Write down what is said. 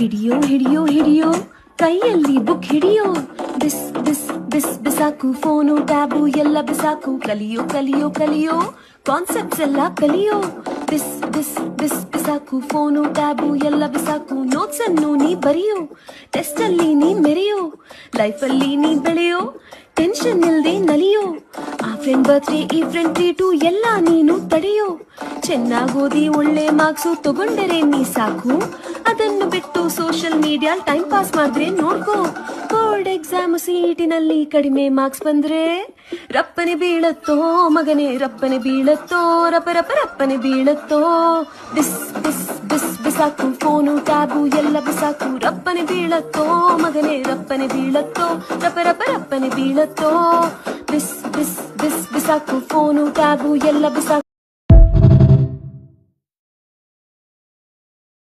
ಹಿಡಿಯೋ ಹಿಡಿಯೋ ಹಿಡಿಯೋ ಕೈಯಲ್ಲಿ ಬುಕ್ ಹಿಡಿಯೋ ಬಿಸ್ ಬಿಸ್ ಬಿಸ್ ಬಿಸಾಕು ಫೋನು ಟ್ಯಾಬು ಎಲ್ಲ ಬಿಸಾಕು ಕಲಿಯೋ ಕಲಿಯೋ ಕಲಿಯೋ ಕಾನ್ಸೆಪ್ಟ್ಸ್ ಎಲ್ಲ ಕಲಿಯೋ ಬಿಸ್ ಬಿಸ್ ಬಿಸ್ ಬಿಸಾಕು ಫೋನು ಟ್ಯಾಬು ಎಲ್ಲ ಬಿಸಾಕು ನೋಟ್ಸ್ ಅನ್ನು ನೀ ಬರೆಯೋ ಟೆಸ್ಟ್ ಅಲ್ಲಿ ನೀ ಮೆರೆಯೋ ಲೈಫ್ ಅಲ್ಲಿ ನೀ ಬೆಳೆಯೋ ಟೆನ್ಷನ್ ಇಲ್ದೆ ನಲಿಯೋ ಆ ಫ್ರೆಂಡ್ ಬರ್ತ್ಡೇ ಈ ಫ್ರೆಂಡ್ ಟ್ರೀಟು ಎಲ್ಲ ನೀನು ತಡೆಯೋ ಚೆನ್ನಾಗಿ ಓದಿ ಒಳ್ಳೆ ಮಾರ್ಕ್ಸು ತಗೊಂಡರೆ ನೀ ಸಾಕು ಅದನ್ನು ಬಿಟ್ಟು ಸೋಷಿಯಲ್ ಮೀಡಿಯಾ ಟೈಮ್ ಪಾಸ್ ಮಾಡಿದ್ರೆ ನೋಡ್ಕೋ ಬೋರ್ಡ್ ಎಕ್ಸಾಮ್ ಸಿಟಿನಲ್ಲಿ ಕಡಿಮೆ ಮಾರ್ಕ್ಸ್ ಬಂದ್ರೆ ರಪ್ಪನೆ ಬೀಳತ್ತೋ ಮಗನೇ ರಪ್ಪನೆ ಬೀಳತ್ತೋ ರಪ ರಪ ರಪ್ಪನೆ ಬೀಳತ್ತೋ ಬಿಸ್ ಬಿಸ್ ಬಿಸ್ ಬಿಸಾಕು ಫೋನು ಟ್ಯಾಬು ಎಲ್ಲ ಬಿಸಾಕು ರಪ್ಪನೆ ಬೀಳತ್ತೋ ಮಗನೇ ರಪ್ಪನೆ ಬೀಳತ್ತೋ ರಪ ರಪ ರಪ್ಪನೆ ಬೀಳತ್ತೋ ಬಿಸ್ ಬಿಸ್ ಬಿಸ್ ಬಿಸಾಕು ಫೋನು ಟ್ಯಾಬು ಎಲ್ಲ ಬಿಸಾಕು